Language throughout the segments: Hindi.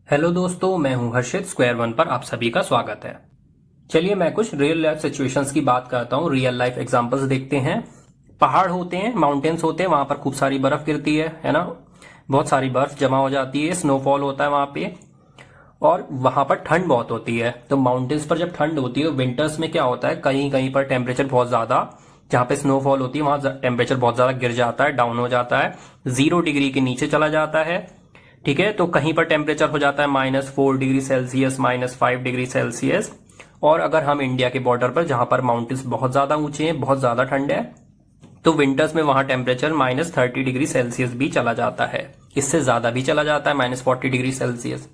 हेलो दोस्तों, मैं हूं हर्षित। स्क्वायर वन पर आप सभी का स्वागत है। चलिए मैं कुछ रियल लाइफ सिचुएशंस की बात करता हूं। रियल लाइफ एग्जांपल्स देखते हैं। पहाड़ होते हैं, माउंटेन्स होते हैं, वहां पर खूब सारी बर्फ गिरती है ना। बहुत सारी बर्फ जमा हो जाती है, स्नोफॉल होता है वहां पे, और वहां पर ठंड बहुत होती है। तो माउंटेन्स पर जब ठंड होती है, विंटर्स में क्या होता है, कहीं कहीं पर टेम्परेचर बहुत ज्यादा, जहां पे स्नोफॉल होती है वहां टेम्परेचर बहुत ज्यादा गिर जाता है, डाउन हो जाता है, 0 डिग्री के नीचे चला जाता है। ठीक है, तो कहीं पर टेम्परेचर हो जाता है -4 डिग्री सेल्सियस, -5 डिग्री सेल्सियस। और अगर हम इंडिया के बॉर्डर पर, जहां पर माउंटेन्स बहुत ज्यादा ऊंचे हैं, बहुत ज्यादा ठंड है, तो विंटर्स में वहां टेम्परेचर -30 डिग्री सेल्सियस भी चला जाता है। इससे ज्यादा भी चला जाता है, -40 डिग्री सेल्सियस।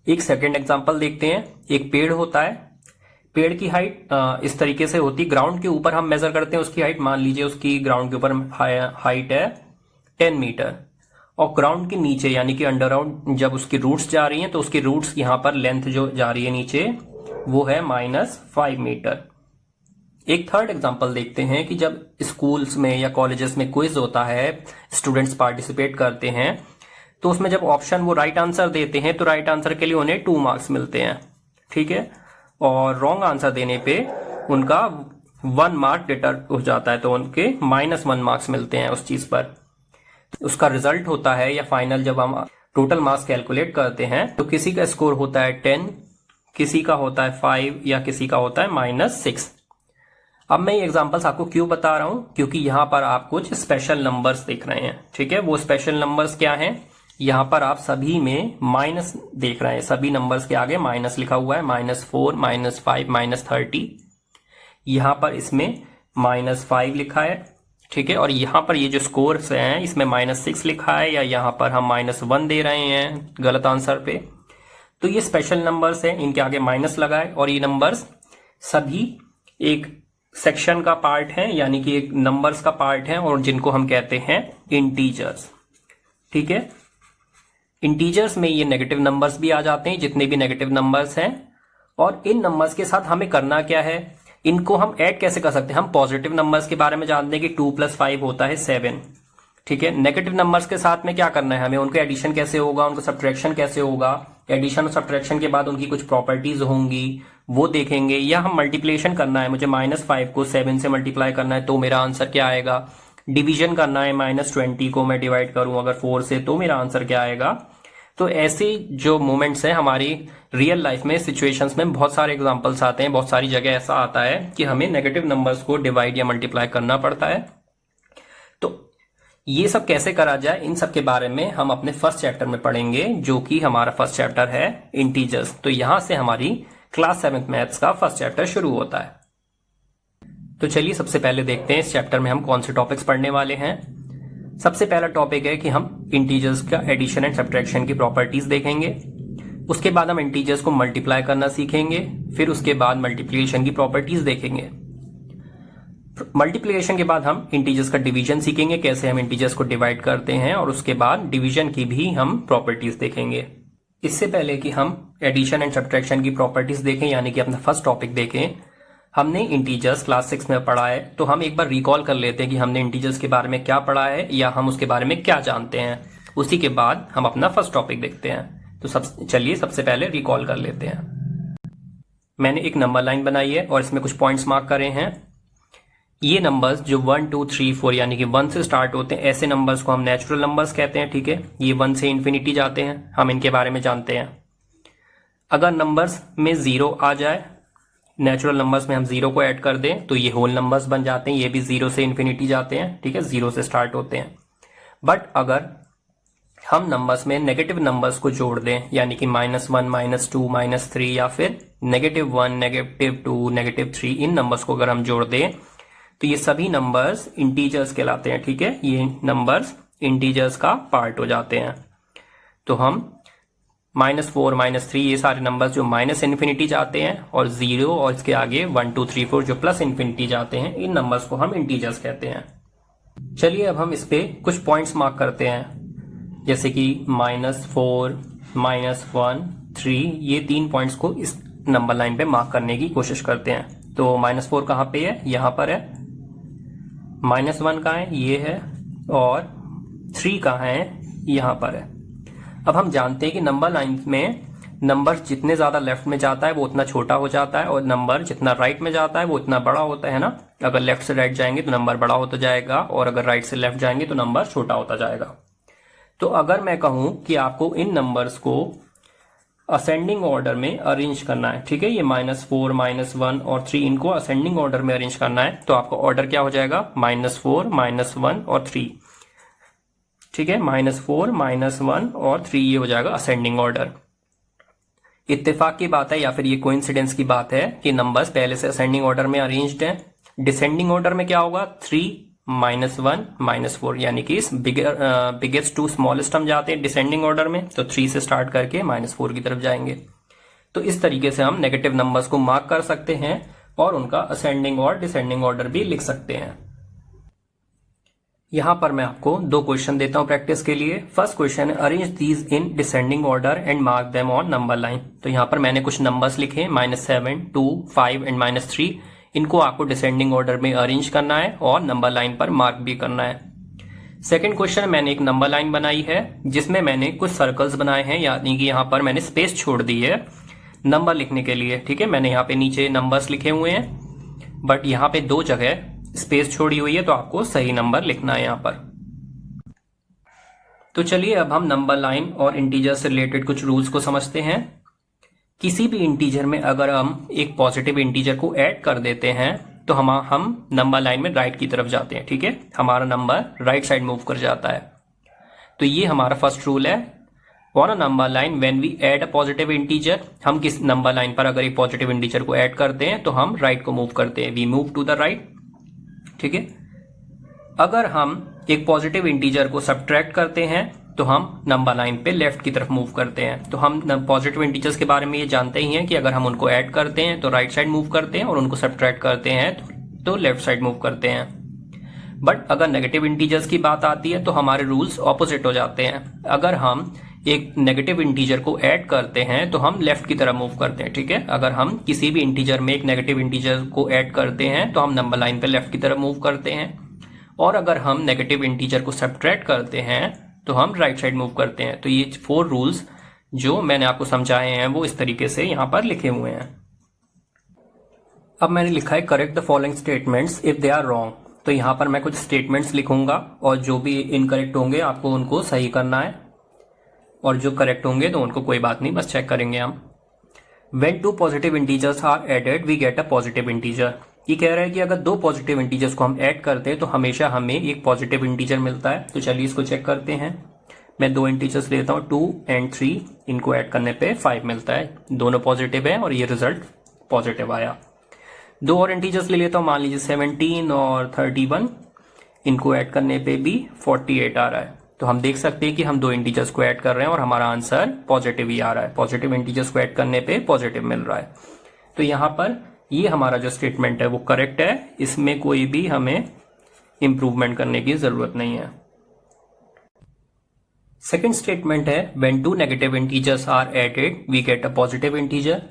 एक सेकेंड एग्जाम्पल देखते हैं। एक पेड़ होता है, पेड़ की हाइट इस तरीके से होती है। ग्राउंड के ऊपर हम मेजर करते हैं उसकी हाइट, मान लीजिए उसकी ग्राउंड के ऊपर हाइट है 10 मीटर, और ग्राउंड के नीचे यानी कि अंडरग्राउंड जब उसकी रूट्स जा रही हैं, तो उसकी रूट्स यहां पर लेंथ जो जा रही है नीचे, वो है -5 मीटर। एक थर्ड एग्जांपल देखते हैं कि जब स्कूल्स में या कॉलेजेस में क्विज होता है, स्टूडेंट्स पार्टिसिपेट करते हैं, तो उसमें जब ऑप्शन वो राइट आंसर देते हैं, तो राइट आंसर के लिए उन्हें 2 मार्क्स मिलते हैं। ठीक है, और रॉन्ग आंसर देने पे उनका 1 मार्क डिटर हो जाता है, तो उनके -1 मार्क्स मिलते हैं उस चीज पर। उसका रिजल्ट होता है, या फाइनल जब हम टोटल मार्क्स कैलकुलेट करते हैं, तो किसी का स्कोर होता है 10, किसी का होता है 5, या किसी का होता है -6। अब मैं ये एग्जांपल्स आपको क्यों बता रहा हूं, क्योंकि यहां पर आप कुछ स्पेशल नंबर्स देख रहे हैं। ठीक है, वो स्पेशल नंबर्स क्या हैं, यहां पर आप सभी में माइनस देख रहे हैं। सभी नंबर्स के आगे माइनस लिखा हुआ है, -4, -5, -30। यहां पर इसमें -5 लिखा है। ठीक है, और यहां पर ये जो स्कोर्स हैं, इसमें -6 लिखा है, या यहां पर हम -1 दे रहे हैं गलत आंसर पे। तो ये स्पेशल नंबर्स हैं, इनके आगे माइनस लगाए, और ये नंबर्स सभी एक सेक्शन का पार्ट है, यानी कि एक नंबर्स का पार्ट है, और जिनको हम कहते हैं इंटीजर्स। ठीक है, इंटीजर्स में ये नेगेटिव नंबर्स भी आ जाते हैं, जितने भी नेगेटिव नंबर्स हैं। और इन नंबर्स के साथ हमें करना क्या है, इनको हम ऐड कैसे कर सकते हैं। हम पॉजिटिव नंबर्स के बारे में जानते हैं कि 2 + 5 होता है 7। ठीक है, नेगेटिव नंबर्स के साथ में क्या करना है हमें, उनका एडिशन कैसे होगा, उनको सब्ट्रैक्शन कैसे होगा, एडिशन और सब्ट्रैक्शन के बाद उनकी कुछ प्रॉपर्टीज होंगी, वो देखेंगे। या हम मल्टीप्लिकेशन करना है, मुझे -5 को 7 से मल्टीप्लाई करना है, तो मेरा आंसर क्या आएगा। डिवीजन करना है, -20 को मैं डिवाइड करूं अगर 4 से, तो मेरा आंसर क्या आएगा। तो ऐसे जो मोमेंट्स हैं हमारी रियल लाइफ में, सिचुएशंस में बहुत सारे एग्जांपल्स आते हैं, बहुत सारी जगह ऐसा आता है कि हमें नेगेटिव नंबर्स को डिवाइड या मल्टीप्लाई करना पड़ता है। तो ये सब कैसे करा जाए, इन सब के बारे में हम अपने फर्स्ट चैप्टर में पढ़ेंगे, जो कि हमारा फर्स्ट चैप्टर है इंटीजर्स। तो यहां से हमारी क्लास 7th मैथ्स का फर्स्ट चैप्टर शुरू होता है। तो चलिए सबसे पहले देखते हैं इस चैप्टर में हम कौन से टॉपिक्स पढ़ने वाले हैं। सबसे पहला टॉपिक है कि हम इंटीजर्स का एडिशन एंड सब्ट्रैक्शन की प्रॉपर्टीज देखेंगे। उसके बाद हम इंटीजर्स को मल्टीप्लाई करना सीखेंगे। फिर उसके बाद मल्टीप्लिकेशन की प्रॉपर्टीज देखेंगे। मल्टीप्लिकेशन के बाद हम इंटीजर्स का डिवीजन सीखेंगे, कैसे हम इंटीजर्स को डिवाइड करते हैं, और उसके बाद डिवीजन की भी हम प्रॉपर्टीज देखेंगे। इससे पहले कि हम एडिशन एंड सब्ट्रैक्शन की प्रॉपर्टीज देखें, यानी कि अपना फर्स्ट टॉपिक देखें, हमने इंटीजर्स क्लास 6 में पढ़ा है, तो हम एक बार रिकॉल कर लेते हैं कि हमने इंटीजर्स के बारे में क्या पढ़ा है, या हम उसके बारे में क्या जानते हैं। उसी के बाद हम अपना फर्स्ट टॉपिक देखते हैं। तो चलिए सबसे पहले रिकॉल कर लेते हैं। मैंने एक नंबर लाइन बनाई है और इसमें कुछ पॉइंट्स मार्क करे हैं। ये नंबर्स जो 1, 2, 3, 4 यानी कि 1 से स्टार्ट होते हैं, ऐसे नंबर्स को हम नेचुरल नंबर्स कहते हैं। ठीक है, ये 1 से इन्फिनिटी जाते हैं, हम इनके बारे में जानते हैं। अगर नंबर्स में 0 आ जाए, नेचुरल नंबर्स में हम 0 को ऐड कर दें, तो ये होल नंबर्स बन जाते हैं। ये भी 0 से इन्फिनिटी जाते हैं। ठीक है, 0 से स्टार्ट होते हैं। बट अगर हम नंबर्स में नेगेटिव नंबर्स को जोड़ दें, यानी कि -1, -2, -3, या फिर -1, -2, -3, इन नंबर्स को अगर हम जोड़ दें, तो ये सभी नंबर्स इंटीजर्स कहलाते हैं। ठीक है, ये नंबर्स इंटीजर्स का पार्ट हो जाते हैं। तो हम -4, -3, ये सारे नंबर्स जो माइनस इन्फिनिटी जाते हैं, और 0 और इसके आगे 1, 2, 3, 4 जो प्लस इन्फिनिटी जाते हैं, इन नंबर्स को हम इंटीजर्स कहते हैं। चलिए अब हम इस पे कुछ पॉइंट्स मार्क करते हैं, जैसे कि -4, -1, 3, ये 3 पॉइंट्स को इस नंबर लाइन पे मार्क करने की कोशिश करते हैं। तो -4 कहाँ पे है, यहां पर है। -1 कहाँ है, ये है। और 3 कहाँ है, यहां पर है। अब हम जानते हैं कि नंबर लाइन में नंबर जितने ज्यादा लेफ्ट में जाता है वो उतना छोटा हो जाता है, और नंबर जितना राइट में जाता है वो उतना बड़ा होता है ना। अगर लेफ्ट से राइट जाएंगे तो नंबर बड़ा होता जाएगा, और अगर राइट से लेफ्ट जाएंगे तो नंबर छोटा होता जाएगा। तो अगर मैं कहूं कि आपको इन नंबर्स को असेंडिंग ऑर्डर में अरेंज करना है, ठीक है, ये -4, -1 और 3 इनको असेंडिंग ऑर्डर में अरेंज करना है, तो आपका ऑर्डर क्या हो जाएगा? -4, -1 और 3, ठीक है, -4, -1 और 3 ये हो जाएगा असेंडिंग ऑर्डर। इत्तेफाक की बात है या फिर ये कोइंसिडेंस की बात है कि नंबर्स पहले से असेंडिंग ऑर्डर में अरेंज्ड हैं। डिसेंडिंग ऑर्डर में क्या होगा? 3, -1, -4, यानी कि इस बिगेस्ट टू स्मॉलेस्ट हम जाते हैं डिसेंडिंग ऑर्डर में, तो 3 से स्टार्ट करके -4 की तरफ जाएंगे। तो इस तरीके से हम नेगेटिव नंबर्स को मार्क कर सकते हैं और उनका असेंडिंग और डिसेंडिंग ऑर्डर भी लिख सकते हैं। यहां पर मैं आपको 2 क्वेश्चन देता हूं प्रैक्टिस के लिए। फर्स्ट क्वेश्चन है arrange these in descending order and mark them on number line. तो यहां पर मैंने कुछ नंबर्स लिखे -7, 2, 5 एंड -3। इनको आपको डिसेंडिंग ऑर्डर में अरेंज करना है और नंबर लाइन पर मार्क भी करना है। सेकंड क्वेश्चन, मैंने एक नंबर लाइन बनाई है जिसमें मैंने कुछ सर्कल्स बनाए हैं, यानी कि यहां पर मैंने स्पेस छोड़ दी है नंबर लिखने के लिए, ठीक है। मैंने यहाँ पे नीचे नंबर्स लिखे हुए हैं, बट यहाँ पे 2 जगह स्पेस छोड़ी हुई है, तो आपको सही नंबर लिखना है यहाँ पर। तो चलिए अब हम नंबर लाइन और इंटीजर से रिलेटेड कुछ रूल्स को समझते हैं। किसी भी इंटीजर में अगर हम एक पॉजिटिव इंटीजर को ऐड कर देते हैं तो हम नंबर लाइन में राइट की तरफ जाते हैं, ठीक है, हमारा नंबर राइट साइड मूव कर जाता है। तो ये हमारा फर्स्ट रूल है। On a number line when we add a positive integer, हम किस नंबर लाइन पर अगर एक पॉजिटिव इंटीजर को ऐड करते हैं तो हम राइट को मूव करते हैं, we move to the right, ठीक है। अगर हम एक पॉजिटिव इंटीजर को सब्ट्रैक्ट करते हैं तो हम नंबर लाइन पे लेफ्ट की तरफ मूव करते हैं। तो हम पॉजिटिव इंटीजर्स के बारे में ये जानते ही हैं कि अगर हम उनको ऐड करते हैं तो राइट साइड मूव करते हैं और उनको सब्ट्रैक्ट करते हैं तो लेफ्ट साइड मूव करते हैं। बट अगर नेगेटिव इंटीजर्स की बात आती है तो हमारे रूल्स ऑपोजिट हो जाते हैं। अगर हम एक नेगेटिव इंटीजर को ऐड करते हैं तो हम लेफ्ट की तरफ मूव करते हैं, ठीक है। अगर हम किसी भी इंटीजर में एक नेगेटिव इंटीजर को ऐड करते हैं तो हम नंबर लाइन पे लेफ्ट की तरफ मूव करते हैं, और अगर हम नेगेटिव इंटीजर को सब्ट्रैक्ट करते हैं तो हम राइट साइड मूव करते हैं। तो ये 4 रूल्स जो मैंने आपको समझाए हैं वो इस तरीके से यहाँ पर लिखे हुए हैं। अब मैंने लिखा है correct the following statements if they are wrong. तो यहाँ पर मैं कुछ स्टेटमेंट्स लिखूंगा और जो भी इनकरेक्ट होंगे आपको उनको सही करना है, और जो करेक्ट होंगे तो उनको कोई बात नहीं, बस चेक करेंगे हम। When 2 positive integers are added we get a positive integer. ये कह रहा है कि अगर 2 पॉजिटिव इंटीजर्स को हम ऐड करते हैं तो हमेशा हमें एक पॉजिटिव इंटीजर मिलता है। तो चलिए इसको चेक करते हैं। मैं 2 इंटीजर्स लेता हूँ 2 एंड 3, इनको ऐड करने पे 5 मिलता है, दोनों पॉजिटिव है और ये रिजल्ट पॉजिटिव आया। 2 और इंटीजर्स ले लेता हूँ, मान लीजिए 17 और 31, इनको ऐड करने पे भी 48 आ रहा है। तो हम देख सकते हैं कि हम 2 इंटीजर्स को ऐड कर रहे हैं और हमारा आंसर पॉजिटिव ही आ रहा है। पॉजिटिव इंटीजर्स को ऐड करने पे पॉजिटिव मिल रहा है। तो यहाँ पर ये हमारा जो स्टेटमेंट है वो करेक्ट है, इसमें कोई भी हमें इंप्रूवमेंट करने की जरूरत नहीं है। सेकंड स्टेटमेंट है when 2 negative integers are added we get a positive integer.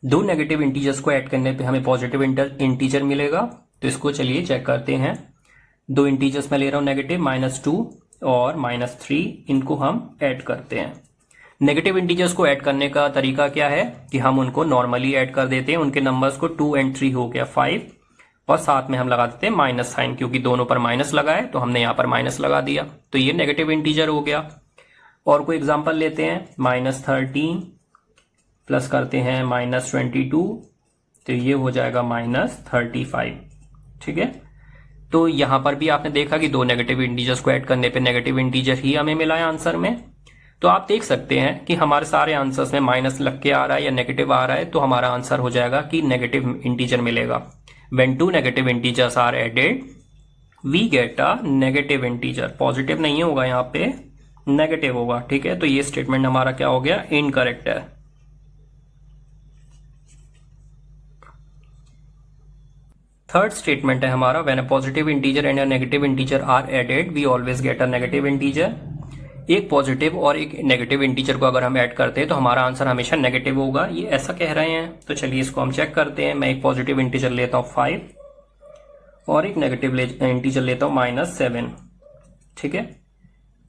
2 negative integers को ऐड करने पे हमें पॉजिटिव इंटीजर मिलेगा। तो इसको चलिए चेक करते हैं। 2 इंटीजर्स में ले रहा हूं नेगेटिव, -2 और -3, इनको हम ऐड करते हैं। नेगेटिव इंटीजर्स को ऐड करने का तरीका क्या है कि हम उनको नॉर्मली ऐड कर देते हैं। उनके नंबर्स को 2 एंड 3 हो गया 5, और साथ में हम लगा देते हैं माइनस साइन, क्योंकि दोनों पर माइनस लगा है तो हमने यहाँ पर माइनस लगा दिया। तो ये नेगेटिव इंटीजर हो गया। और कोई एग्जांपल लेते हैं, -13 प्लस करते हैं -22, तो ये हो जाएगा -35, ठीक है। तो यहां पर भी आपने देखा कि 2 नेगेटिव इंटीजर्स को ऐड करने पे नेगेटिव इंटीजर ही हमें मिला है आंसर में। तो आप देख सकते हैं कि हमारे सारे आंसर्स में माइनस लग के आ रहा है या नेगेटिव आ रहा है, तो हमारा आंसर हो जाएगा कि नेगेटिव इंटीजर मिलेगा। When 2 negative integers are added we get a negative integer. Positive नहीं होगा, यहाँ पे नेगेटिव होगा, ठीक है। तो ये स्टेटमेंट हमारा क्या हो गया, इनकरेक्ट है। थर्ड स्टेटमेंट है हमारा when a positive integer and a negative integer are added we always get a negative integer. एक पॉजिटिव और एक नेगेटिव इंटीजर को अगर हम ऐड करते हैं तो हमारा आंसर हमेशा नेगेटिव होगा, ये ऐसा कह रहे हैं। तो चलिए इसको हम चेक करते हैं। मैं एक पॉजिटिव इंटीजर लेता हूं 5 और एक नेगेटिव इंटीजर लेता हूं -7, ठीक है।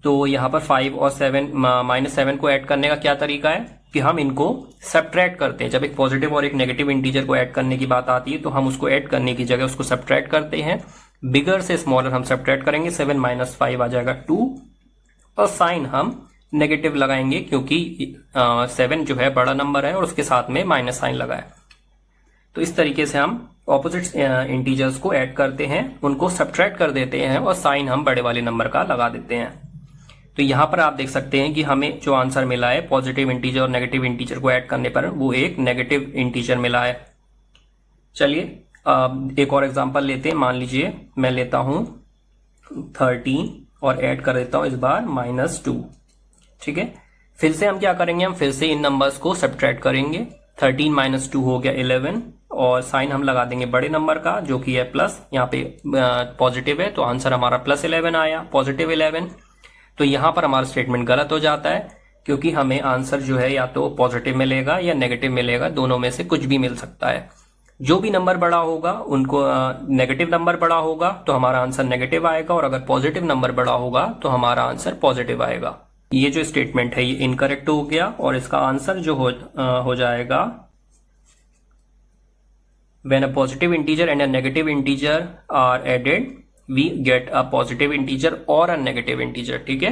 तो यहाँ पर 5 और 7 -7 को ऐड करने का क्या तरीका है कि हम इनको सब्ट्रैक्ट करते हैं। जब एक पॉजिटिव और एक नेगेटिव इंटीजर को ऐड करने की बात आती है तो हम उसको ऐड करने की जगह उसको सब्ट्रैक्ट करते हैं। बिगर से स्मॉलर हम सब्ट्रैक्ट करेंगे, 7 - 5 आ जाएगा 2, और साइन हम नेगेटिव लगाएंगे क्योंकि 7 जो है बड़ा नंबर है और उसके साथ में माइनस साइन लगा है। तो इस तरीके से हम ऑपोजिट इंटीजर्स को ऐड करते हैं, उनको सब्ट्रैक्ट कर देते हैं और साइन हम बड़े वाले नंबर का लगा देते हैं। तो यहाँ पर आप देख सकते हैं कि हमें जो आंसर मिला है पॉजिटिव इंटीजर और नेगेटिव इंटीजर को ऐड करने पर वो एक नेगेटिव इंटीजर मिला है। चलिए एक और एग्जांपल लेते हैं। मान लीजिए मैं लेता हूं 13 और ऐड कर देता हूं इस बार -2। ठीक है, फिर से हम क्या करेंगे, हम फिर से इन नंबर्स को सब्ट्रैक्ट करेंगे। 13 - 2 हो गया 11, और साइन हम लगा देंगे बड़े नंबर का जो कि है प्लस। यहाँ पे पॉजिटिव है तो आंसर हमारा +11 आया, पॉजिटिव 11। तो यहाँ पर हमारा स्टेटमेंट गलत हो जाता है क्योंकि हमें आंसर जो है या तो पॉजिटिव मिलेगा या नेगेटिव मिलेगा, दोनों में से कुछ भी मिल सकता है। जो भी नंबर बड़ा होगा उनको नेगेटिव नंबर बड़ा होगा तो हमारा आंसर नेगेटिव आएगा, और अगर पॉजिटिव नंबर बड़ा होगा तो हमारा आंसर पॉजिटिव आएगा। ये जो स्टेटमेंट है ये इनकरेक्ट हो गया, और इसका आंसर जो हो जाएगा when a positive integer and a negative integer are added we get a positive integer और अ नेगेटिव इंटीजर। ठीक है,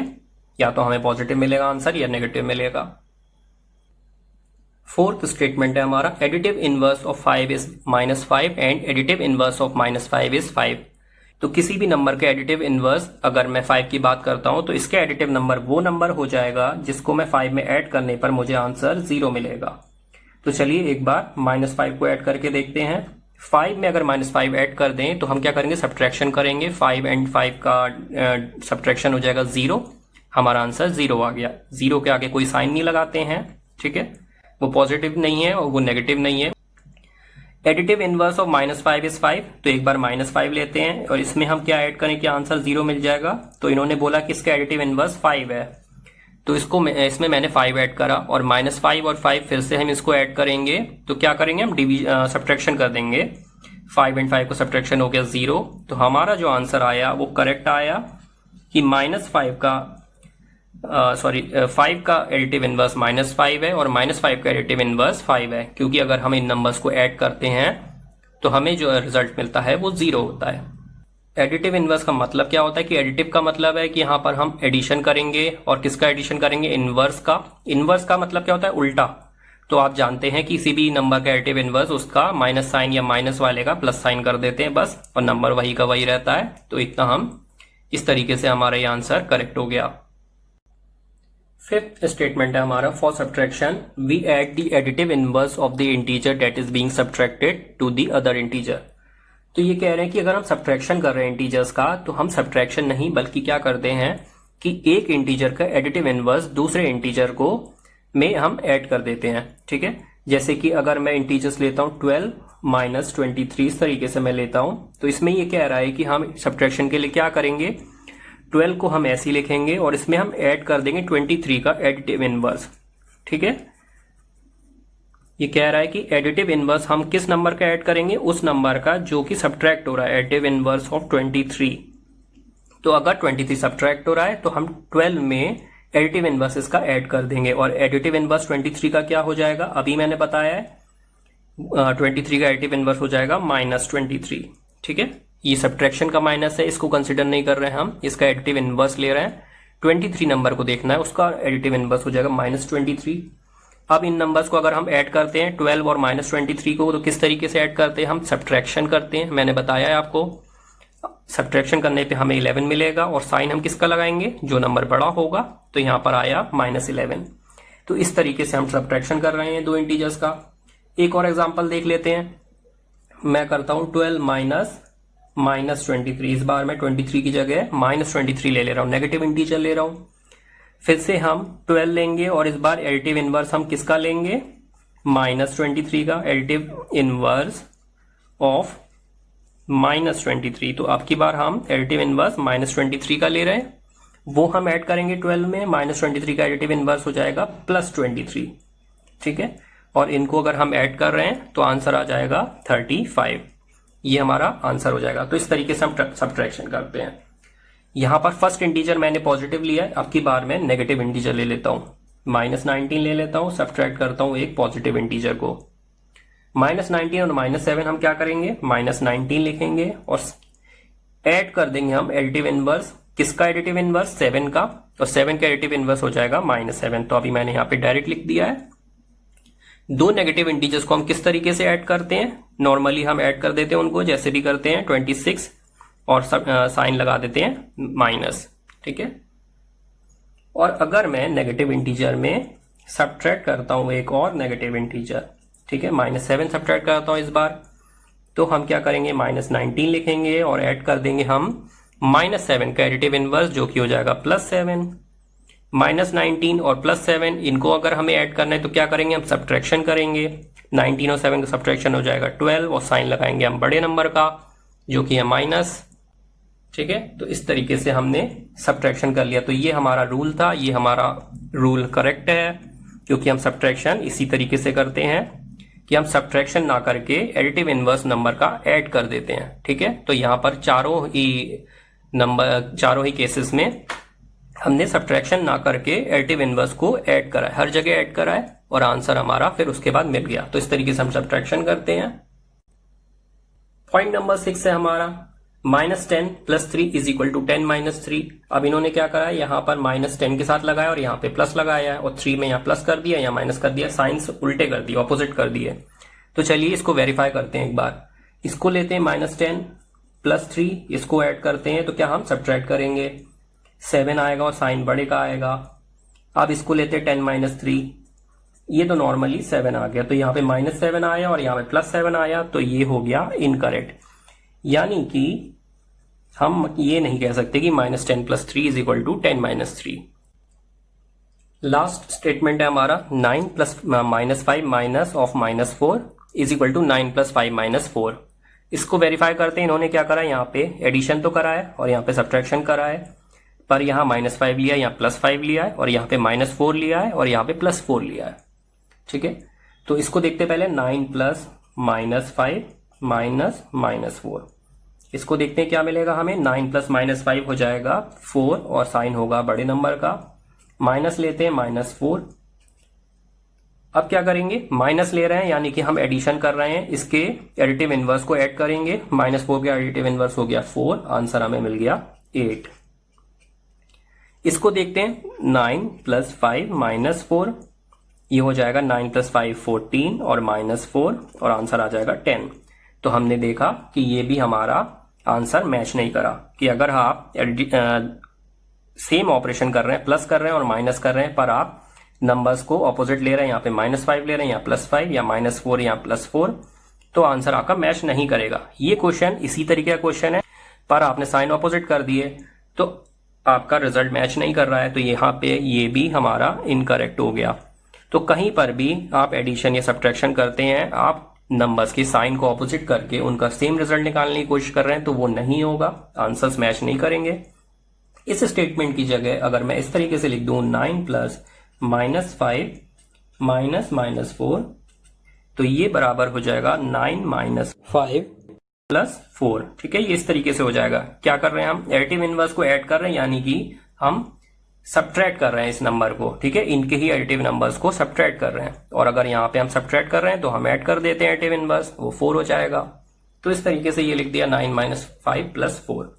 या तो हमें पॉजिटिव मिलेगा आंसर या नेगेटिव मिलेगा। फोर्थ स्टेटमेंट है हमारा additive inverse of 5 is -5 and additive inverse of -5 is 5। तो किसी भी नंबर के एडिटिव इनवर्स, अगर मैं 5 की बात करता हूं तो इसके एडिटिव नंबर वो नंबर हो जाएगा जिसको मैं 5 में ऐड करने पर मुझे आंसर 0 मिलेगा। तो चलिए एक बार -5 को ऐड करके देखते हैं। 5 में अगर -5 ऐड कर दें तो हम क्या करेंगे, सब्ट्रैक्शन करेंगे। 5 एंड 5 का सब्ट्रैक्शन हो जाएगा 0, हमारा आंसर 0 आ गया। 0 के आगे कोई साइन नहीं लगाते हैं। ठीक है, वो पॉजिटिव नहीं है और वो नेगेटिव नहीं है। एडिटिव इनवर्स ऑफ -5 इज 5, तो एक बार -5 लेते हैं और इसमें हम क्या ऐड करें कि आंसर 0 मिल जाएगा। तो इन्होंने बोला कि इसका एडिटिव इनवर्स 5 है, तो इसमें मैंने 5 ऐड करा, और -5 और 5 फिर से हम इसको ऐड करेंगे। तो क्या करेंगे, हम सब्ट्रैक्शन कर देंगे। 5 एंड 5 को सब्ट्रैक्शन हो गया 0, तो हमारा जो आंसर आया वो करेक्ट आया कि -5 का 5 का एडिटिव इनवर्स -5 है और -5 का एडिटिव इनवर्स 5 है, क्योंकि अगर हम इन नंबर्स को ऐड करते हैं तो हमें जो रिजल्ट मिलता है वो 0 होता है। एडिटिव इनवर्स का मतलब क्या होता है कि एडिटिव का मतलब है कि यहाँ पर हम एडिशन करेंगे, और किसका एडिशन करेंगे, इनवर्स का। इनवर्स का मतलब क्या होता है, उल्टा। तो आप जानते हैं कि किसी भी नंबर का एडिटिव इनवर्स उसका माइनस साइन या माइनस वाले का प्लस साइन कर देते हैं बस, और नंबर वही का वही रहता है। तो इतना हम इस तरीके से हमारा ये आंसर करेक्ट हो गया। फिफ्थ स्टेटमेंट है हमारा, for subtraction we add the additive inverse of the integer that is being subtracted to the other integer. तो ये कह रहे हैं कि अगर हम सब्ट्रैक्शन कर रहे हैं इंटीजर्स का, तो हम सब्ट्रैक्शन नहीं बल्कि क्या करते हैं कि एक इंटीजर का एडिटिव इनवर्स दूसरे इंटीजर को में हम ऐड कर देते हैं। ठीक है, जैसे कि अगर मैं इंटीजर्स लेता हूं 12 - 23, इस तरीके से मैं लेता हूं, तो इसमें ये कह रहा है कि हम सब्ट्रैक्शन के लिए क्या करेंगे, 12 को हम ऐसे ही लिखेंगे और इसमें हम ऐड कर देंगे 23 का एडिटिव इनवर्स। ठीक है, ये कह रहा है कि एडिटिव इनवर्स हम किस नंबर का ऐड करेंगे, उस नंबर का जो कि सब्ट्रैक्ट हो रहा है, एडिटिव इनवर्स ऑफ 23। तो अगर 23 सब्ट्रैक्ट हो रहा है तो हम 12 में एडिटिव इनवर्स इसका ऐड कर देंगे, और एडिटिव इनवर्स 23 का क्या हो जाएगा, अभी मैंने बताया है 23 का एडिटिव इनवर्स हो जाएगा -23। ठीक है, ये सब्ट्रैक्शन का माइनस है, इसको कंसिडर नहीं कर रहे हैं हम, इसका एडिटिव इनवर्स ले रहे हैं। 23 नंबर को देखना है, उसका एडिटिव इनवर्स हो जाएगा -23। अब इन नंबर्स को अगर हम ऐड करते हैं 12 और -23 को, तो किस तरीके से ऐड करते हैं, हम सब्ट्रैक्शन करते हैं। मैंने बताया है आपको, सब्ट्रैक्शन करने पे हमें 11 मिलेगा, और साइन हम किसका लगाएंगे, जो नंबर बड़ा होगा। तो यहां पर आया -11। तो इस तरीके से हम सब्ट्रैक्शन कर रहे हैं दो इंटीजर्स का। एक और एग्जांपल देख लेते हैं। मैं करता हूं 12 -23, इस बार मैं 23 की जगह -23 ले रहा हूं, नेगेटिव इंटीजर ले रहा हूं। फिर से हम 12 लेंगे और इस बार एडिटिव इनवर्स हम किसका लेंगे, -23 का एडिटिव इनवर्स ऑफ -23। तो अब की बार हम एडिटिव इनवर्स -23 का ले रहे हैं, वो हम ऐड करेंगे 12 में। -23 का एडिटिव इनवर्स हो जाएगा +23। ठीक है, और इनको अगर हम ऐड कर रहे हैं तो आंसर आ जाएगा 35। ये हमारा आंसर हो जाएगा। तो इस तरीके से हम सब्ट्रैक्शन करते हैं। यहां पर फर्स्ट इंटीजर मैंने पॉजिटिव लिया है, अब की बार मैं नेगेटिव इंटीजर ले लेता हूं, -19 ले लेता हूं, सब्ट्रैक्ट करता हूं एक पॉजिटिव इंटीजर को। -19 और -7 हम क्या करेंगे, -19 लिखेंगे और ऐड कर देंगे हम एडिटिव इनवर्स। किसका एडिटिव इनवर्स, 7 का, और 7 का एडिटिव इनवर्स हो जाएगा -7। तो अभी मैंने यहाँ पे डायरेक्ट लिख दिया है। दो नेगेटिव इंटीजर्स को हम किस तरीके से ऐड करते हैं, नॉर्मली हम ऐड कर देते हैं उनको, जैसे भी करते हैं 26 और साइन लगा देते हैं माइनस, ठीक है। और अगर मैं नेगेटिव इंटीजर में सब्ट्रैक्ट करता हूं एक और नेगेटिव इंटीजर, ठीक है, -7 सब्ट्रैक्ट करता हूं इस बार, तो हम क्या करेंगे, -19 लिखेंगे और ऐड कर देंगे हम -7 का एडिटिव इनवर्स, जो कि हो जाएगा +7। -19 और +7 इनको अगर हमें ऐड करना है तो क्या करेंगे, हम सब्ट्रैक्शन करेंगे। 19 और 7 का सब्ट्रैक्शन हो जाएगा 12 और साइन लगाएंगे हम बड़े नंबर का, जो कि है माइनस, ठीक है। तो इस तरीके से हमने सब्ट्रैक्शन कर लिया। तो ये हमारा रूल था, ये हमारा रूल करेक्ट है, क्योंकि हम सब्ट्रैक्शन इसी तरीके से करते हैं कि हम सब्ट्रैक्शन ना करके एडिटिव इनवर्स नंबर का ऐड कर देते हैं, ठीक है। तो यहां पर चारों ही केसेस में हमने सब्ट्रैक्शन ना करके एडिटिव इनवर्स को ऐड करा है, हर जगह ऐड करा है और आंसर हमारा फिर उसके बाद मिल गया। तो इस तरीके से हम सब्ट्रैक्शन करते हैं। पॉइंट नंबर 6 है हमारा -10 + 3 = 10 - 3। अब इन्होंने क्या करा है, यहाँ पर -10 के साथ लगाया और यहाँ पे प्लस लगाया है, और 3 में यहाँ प्लस कर दिया, यहाँ माइनस कर दिया, साइंस उल्टे कर दिए, ऑपोजिट कर दिए। तो चलिए इसको वेरीफाई करते हैं एक बार। इसको लेते हैं -10 + 3, इसको ऐड करते हैं, तो क्या हम सब्ट्रैक्ट करेंगे, 7 आएगा और साइन बड़े का आएगा। अब इसको लेते हैं 10 - 3, ये तो नॉर्मली 7 आ गया, तो यहाँ पे -7 आया और यहाँ पे +7 आया, तो ये हो गया इनकरेक्ट। यानी कि हम ये नहीं कह सकते कि -10 + 3 = 10 - 3। लास्ट स्टेटमेंट है हमारा 9 + -5 माइनस ऑफ -4 = 9 + 5 - 4। इसको वेरीफाई करते हैं। इन्होंने क्या करा है, यहाँ पे एडिशन तो करा है और यहाँ पे सब्ट्रैक्शन करा है, पर यहाँ -5 लिया, यहाँ +5 लिया है, और यहाँ पे -4 लिया है और यहाँ पे +4 लिया है, ठीक है। तो इसको देखते पहले, 9 + -5 माइनस -4, इसको देखते हैं क्या मिलेगा हमें। 9 + -5 हो जाएगा 4 और साइन होगा बड़े नंबर का, माइनस लेते हैं -4। अब क्या करेंगे, माइनस ले रहे हैं यानी कि हम एडिशन कर रहे हैं, इसके एडिटिव इनवर्स को ऐड करेंगे। -4 का एडिटिव इनवर्स हो गया 4, आंसर हमें मिल गया 8। इसको देखते हैं, 9 + 5 - 4, ये हो जाएगा 9 + 5 14 और -4 और आंसर आ जाएगा 10। तो हमने देखा कि ये भी हमारा आंसर मैच नहीं करा, कि अगर आप सेम ऑपरेशन कर रहे हैं, प्लस कर रहे हैं और माइनस कर रहे हैं, पर आप नंबर्स को ऑपोजिट ले रहे हैं, यहाँ पे -5 ले रहे हैं, यहाँ +5 या -4 या +4, तो आंसर आपका मैच नहीं करेगा। ये क्वेश्चन इसी तरीके का क्वेश्चन है, पर आपने साइन ऑपोजिट कर दिए तो आपका रिजल्ट मैच नहीं कर रहा है, तो यहाँ पे ये भी हमारा इनकरेक्ट हो गया। तो कहीं पर भी आप एडिशन या सब्ट्रैक्शन करते हैं, आप नंबर्स के साइन को ऑपोजिट करके उनका सेम रिजल्ट निकालने की कोशिश कर रहे हैं, तो वो नहीं होगा, आंसर्स मैच नहीं करेंगे। इस स्टेटमेंट की जगह अगर मैं इस तरीके से लिख दूं, 9 + -5 - -4, तो ये बराबर हो जाएगा 9 - 5 + 4, ठीक है। ये इस तरीके से हो जाएगा। क्या कर रहे हैं हम, एडिटिव इनवर्स को ऐड कर रहे हैं, यानी कि हम सब्ट्रैक्ट कर रहे हैं इस नंबर को, ठीक है, इनके ही एडिटिव नंबर्स को सब्ट्रैक्ट कर रहे हैं। और अगर यहाँ पे हम सब्ट्रैक्ट कर रहे हैं तो हम ऐड कर देते हैं एडिटिव इनवर्स, वो 4 हो जाएगा। तो इस तरीके से ये लिख दिया 9 - 5 + 4।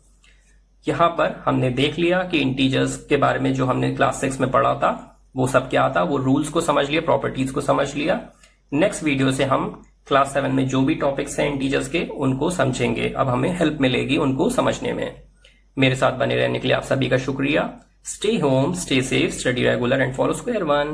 यहाँ पर हमने देख लिया कि इंटीजर्स के बारे में जो हमने क्लास 6 में पढ़ा था वो सब क्या था, वो रूल्स को समझ लिया, प्रॉपर्टीज को समझ लिया। नेक्स्ट वीडियो से हम क्लास 7 में जो भी टॉपिक्स हैं इंटीजर्स के, उनको समझेंगे। अब हमें हेल्प मिलेगी उनको समझने में। मेरे साथ बने रहने के लिए आप सभी का शुक्रिया। Stay home, stay safe, study regular and follow Square One.